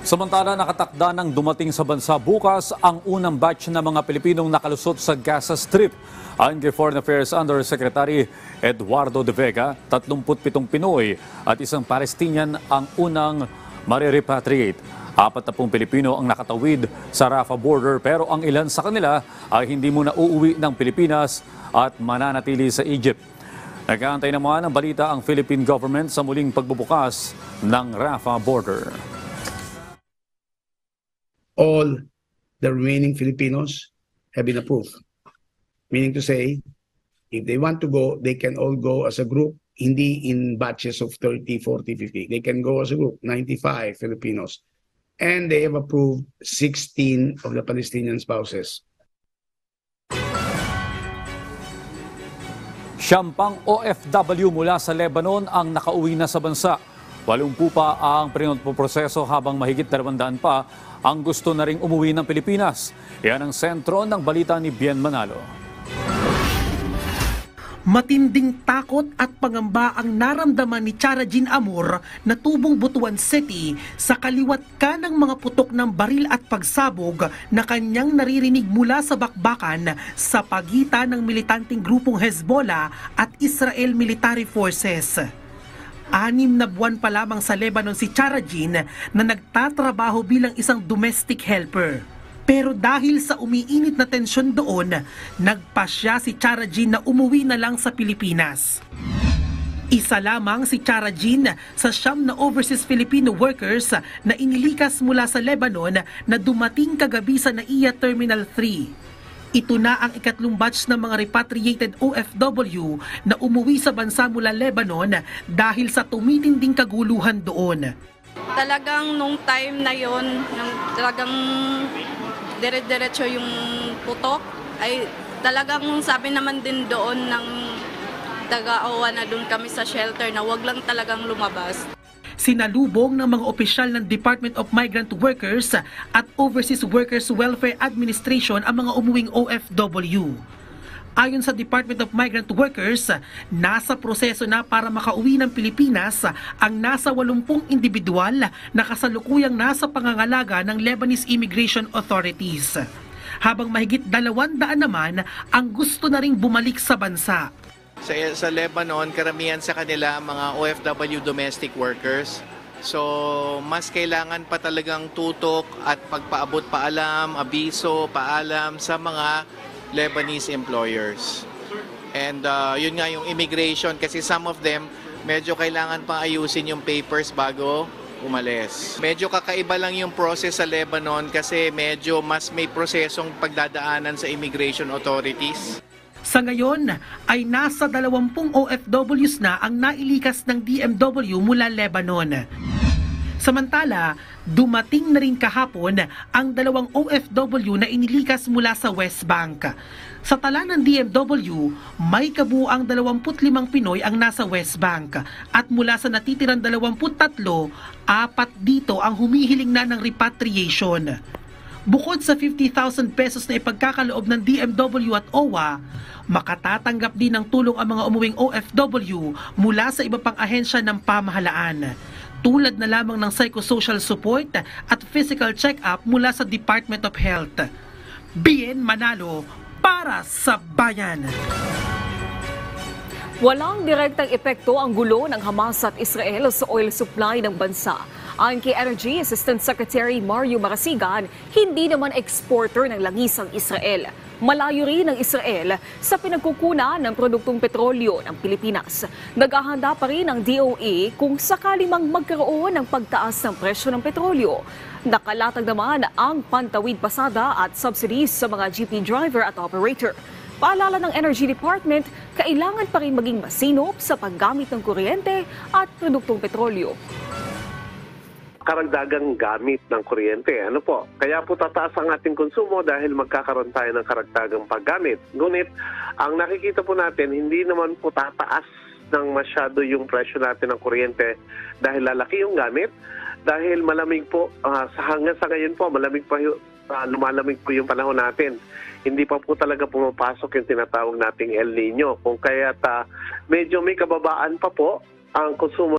Samantala, nakatakda ng dumating sa bansa bukas ang unang batch ng mga Pilipinong nakalusot sa Gaza Strip. Ayon kay Foreign Affairs Undersecretary Eduardo de Vega, 37 Pinoy at isang Palestinian ang unang marirepatriate. 40 Pilipino ang nakatawid sa Rafah border pero ang ilan sa kanila ay hindi muna uuwi ng Pilipinas at mananatili sa Egypt. Nag-aantay naman ng balita ang Philippine government sa muling pagbubukas ng Rafah border. All the remaining Filipinos have been approved. Meaning to say, if they want to go, they can all go as a group, hindi in batches of 30, 40, 50. They can go as a group, 95 Filipinos. And they have approved 16 of the Palestinian spouses. Siyam-pang OFW mula sa Lebanon ang nakauwi na sa bansa. 80 pa ang proseso habang mahigit 200 pa ang gusto na ring umuwi ng Pilipinas. Yan ang sentro ng balita ni Bien Manalo. Matinding takot at pangamba ang naramdaman ni Chara Jean Amor na tubong Butuan City sa kaliwat kanang mga putok ng baril at pagsabog na kanyang naririnig mula sa bakbakan sa pagitan ng militanteng grupong Hezbollah at Israel Military Forces. 6 na buwan pa lamang sa Lebanon si Chara Jean na nagtatrabaho bilang isang domestic helper. Pero dahil sa umiinit na tensyon doon, nagpasya si Chara Jean na umuwi na lang sa Pilipinas. Isa lamang si Chara Jean sa 9 na overseas Filipino workers na inilikas mula sa Lebanon na dumating kagabi sa NAIA Terminal 3. Ito na ang ikatlong batch ng mga repatriated OFW na umuwi sa bansa mula Lebanon dahil sa tumitinding kaguluhan doon. Talagang nung time na yon, talagang dire-diretso yung putok, ay talagang sabi naman din doon ng taga-awa na doon kami sa shelter na wag lang talagang lumabas. Sinalubong ng mga opisyal ng Department of Migrant Workers at Overseas Workers Welfare Administration ang mga umuwing OFW. Ayon sa Department of Migrant Workers, nasa proseso na para makauwi ng Pilipinas ang nasa 80 individual na kasalukuyang nasa pangangalaga ng Lebanese Immigration Authorities. Habang mahigit 200 naman ang gusto na ring bumalik sa bansa. Sa Lebanon, karamihan sa kanila mga OFW domestic workers. So, mas kailangan pa talagang tutok at pagpaabot paalam, abiso, paalam sa mga Lebanese employers. And yun nga yung immigration kasi some of them medyo kailangan pang ayusin yung papers bago umalis. Medyo kakaiba lang yung process sa Lebanon kasi medyo mas may prosesong pagdadaanan sa immigration authorities. Sa ngayon ay nasa 20 OFWs na ang nailikas ng DMW mula Lebanon. Samantala, dumating na rin kahapon ang 2 OFW na inilikas mula sa West Bank. Sa tala ng DMW, may kabuuang 25 Pinoy ang nasa West Bank at mula sa natitirang 23, 4 dito ang humihiling na ng repatriation. Bukod sa 50,000 pesos na ipagkakaloob ng DMW at OWA, makatatanggap din ng tulong ang mga umuwing OFW mula sa iba pang ahensya ng pamahalaan. Tulad na lamang ng psychosocial support at physical check-up mula sa Department of Health. Bien Manalo para sa Bayan. Walang direktang epekto ang gulo ng Hamas at Israel sa oil supply ng bansa. Ayon kay Energy Assistant Secretary Mario Marasigan, hindi naman exporter ng langis ang Israel. Malayo rin ang Israel sa pinagkukunan ng produktong petrolyo ng Pilipinas. Naghahanda pa rin ang DOE kung sakali mang magkaroon ng pagtaas ng presyo ng petrolyo. Nakalatag naman ang pantawid pasada at subsidies sa mga jeepney driver at operator. Paalala ng Energy Department, kailangan pa rin maging masinop sa paggamit ng kuryente at produktong petrolyo. Karagdagang gamit ng kuryente. Ano po? Kaya po tataas ang ating konsumo dahil magkakaroon tayo ng karagdagang paggamit. Ngunit, ang nakikita po natin, hindi naman po tataas ng masyado yung presyo natin ng kuryente dahil lalaki yung gamit, dahil malamig po, hanggang sa ngayon po, lumalamig po yung panahon natin. Hindi pa po talaga pumapasok yung tinatawag nating El Nino. Kung kaya't medyo may kababaan pa po ang konsumo